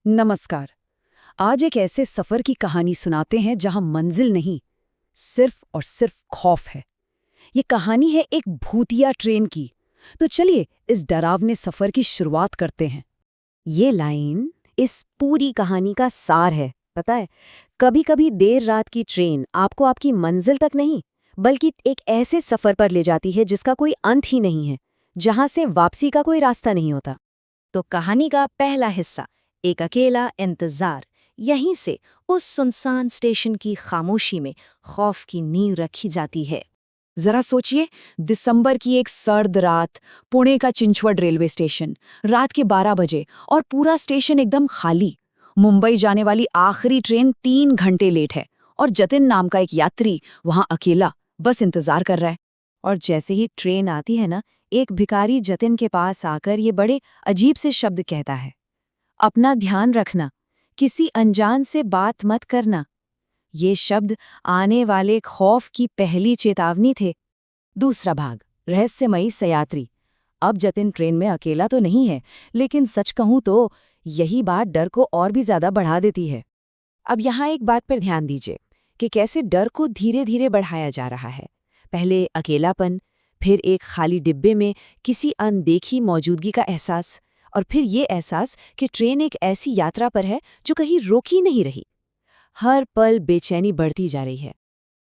नमस्कार। आज एक ऐसे सफर की कहानी सुनाते हैं जहां मंजिल नहीं, सिर्फ और सिर्फ खौफ है। ये कहानी है एक भूतिया ट्रेन की। तो चलिए इस डरावने सफर की शुरुआत करते हैं। ये लाइन इस पूरी कहानी का सार है। पता है, कभी कभी देर रात की ट्रेन आपको आपकी मंजिल तक नहीं बल्कि एक ऐसे सफर पर ले जाती है जिसका कोई अंत ही नहीं है, जहां से वापसी का कोई रास्ता नहीं होता। तो कहानी का पहला हिस्सा, एक अकेला इंतजार, यहीं से उस सुनसान स्टेशन की खामोशी में खौफ की नींव रखी जाती है। जरा सोचिए, दिसंबर की एक सर्द रात, पुणे का चिंचवड रेलवे स्टेशन, रात के 12 बजे और पूरा स्टेशन एकदम खाली। मुंबई जाने वाली आखिरी ट्रेन 3 घंटे लेट है और जतिन नाम का एक यात्री वहां अकेला बस इंतजार कर रहा है। और जैसे ही ट्रेन आती है ना, एक भिखारी जतिन के पास आकर ये बड़े अजीब से शब्द कहता है, अपना ध्यान रखना, किसी अनजान से बात मत करना। ये शब्द आने वाले खौफ की पहली चेतावनी थे। दूसरा भाग, रहस्यमयी सयात्री। अब जतिन ट्रेन में अकेला तो नहीं है, लेकिन सच कहूं तो यही बात डर को और भी ज्यादा बढ़ा देती है। अब यहाँ एक बात पर ध्यान दीजिए कि कैसे डर को धीरे धीरे बढ़ाया जा रहा है। पहले अकेलापन, फिर एक खाली डिब्बे में किसी अनदेखी मौजूदगी का एहसास, और फिर ये एहसास कि ट्रेन एक ऐसी यात्रा पर है जो कहीं रोकी नहीं रही। हर पल बेचैनी बढ़ती जा रही है।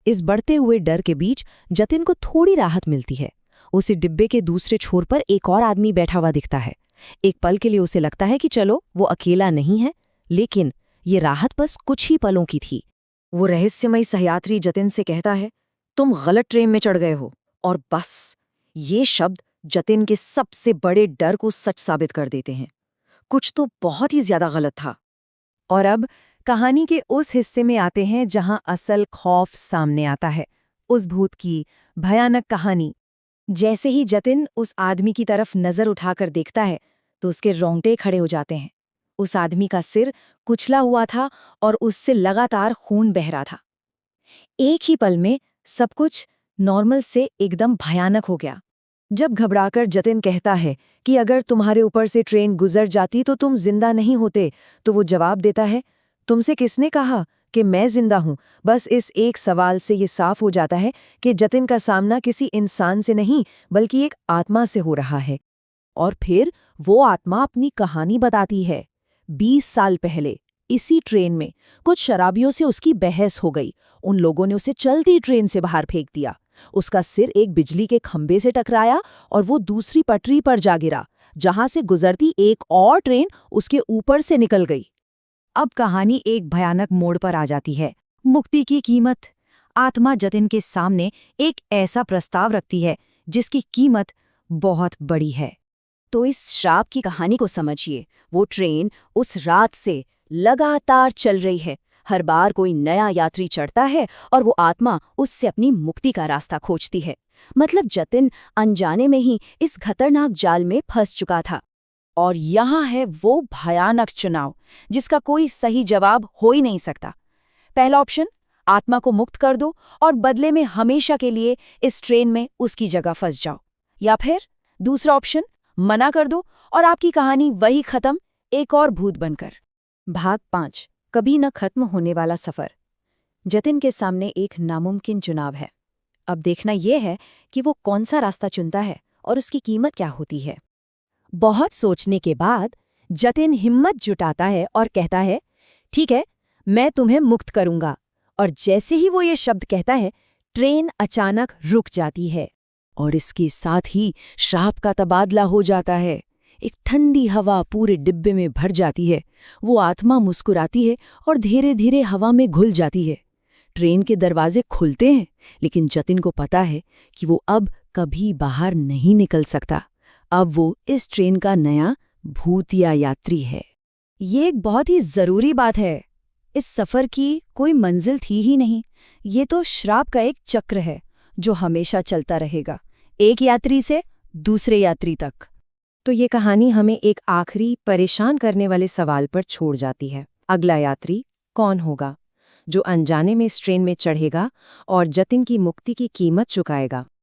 इस बढ़ते हुए डर के बीच जतिन को थोड़ी राहत मिलती है। उसे डिब्बे के दूसरे छोर पर एक और आदमी बैठा हुआ दिखता है। एक पल के लिए उसे लगता है कि चलो वो अकेला नहीं है, लेकिन ये राहत बस कुछ ही पलों की थी। वो रहस्यमयी सहयात्री जतिन से कहता है, तुम गलत ट्रेन में चढ़ गए हो। और बस ये शब्द जतिन के सबसे बड़े डर को सच साबित कर देते हैं। कुछ तो बहुत ही ज्यादा गलत था। और अब कहानी के उस हिस्से में आते हैं जहां असल खौफ सामने आता है, उस भूत की भयानक कहानी। जैसे ही जतिन उस आदमी की तरफ नजर उठाकर देखता है तो उसके रोंगटे खड़े हो जाते हैं। उस आदमी का सिर कुचला हुआ था और उससे लगातार खून बह रहा था। एक ही पल में सब कुछ नॉर्मल से एकदम भयानक हो गया। जब घबराकर जतिन कहता है कि अगर तुम्हारे ऊपर से ट्रेन गुजर जाती तो तुम जिंदा नहीं होते, तो वो जवाब देता है, तुमसे किसने कहा कि मैं जिंदा हूं। बस इस एक सवाल से ये साफ हो जाता है कि जतिन का सामना किसी इंसान से नहीं बल्कि एक आत्मा से हो रहा है। और फिर वो आत्मा अपनी कहानी बताती है। 20 साल पहले इसी ट्रेन में कुछ शराबियों से उसकी बहस हो गई। उन लोगों ने उसे चलती ट्रेन से बाहर फेंक दिया। उसका सिर एक बिजली के खंभे से टकराया और वो दूसरी पटरी पर जा गिरा, जहां से गुजरती एक और ट्रेन उसके ऊपर से निकल गई। अब कहानी एक भयानक मोड़ पर आ जाती है। मुक्ति की कीमत। आत्मा जतिन के सामने एक ऐसा प्रस्ताव रखती है जिसकी कीमत बहुत बड़ी है। तो इस श्राप की कहानी को समझिए। वो ट्रेन उस रात से लगातार चल रही है। हर बार कोई नया यात्री चढ़ता है और वो आत्मा उससे अपनी मुक्ति का रास्ता खोजती है। मतलब जतिन अनजाने में ही इस खतरनाक जाल में फंस चुका था। और यहाँ है वो भयानक चुनाव जिसका कोई सही जवाब हो ही नहीं सकता। पहला ऑप्शन, आत्मा को मुक्त कर दो और बदले में हमेशा के लिए इस ट्रेन में उसकी जगह फंस जाओ। या फिर दूसरा ऑप्शन, मना कर दो और आपकी कहानी वही खत्म, एक और भूत बनकर। भाग 5, कभी न खत्म होने वाला सफर। जतिन के सामने एक नामुमकिन चुनाव है। अब देखना यह है कि वो कौन सा रास्ता चुनता है और उसकी कीमत क्या होती है। बहुत सोचने के बाद जतिन हिम्मत जुटाता है और कहता है, ठीक है, मैं तुम्हें मुक्त करूंगा। और जैसे ही वो ये शब्द कहता है, ट्रेन अचानक रुक जाती है और इसके साथ ही श्राप का तबादला हो जाता है। एक ठंडी हवा पूरे डिब्बे में भर जाती है। वो आत्मा मुस्कुराती है और धीरे धीरे हवा में घुल जाती है। ट्रेन के दरवाजे खुलते हैं, लेकिन जतिन को पता है कि वो अब कभी बाहर नहीं निकल सकता। अब वो इस ट्रेन का नया भूतिया यात्री है। ये एक बहुत ही जरूरी बात है। इस सफर की कोई मंजिल थी ही नहीं। ये तो श्राप का एक चक्र है जो हमेशा चलता रहेगा, एक यात्री से दूसरे यात्री तक। तो ये कहानी हमें एक आखिरी परेशान करने वाले सवाल पर छोड़ जाती है। अगला यात्री कौन होगा जो अनजाने में इस ट्रेन में चढ़ेगा और जतिन की मुक्ति की कीमत चुकाएगा?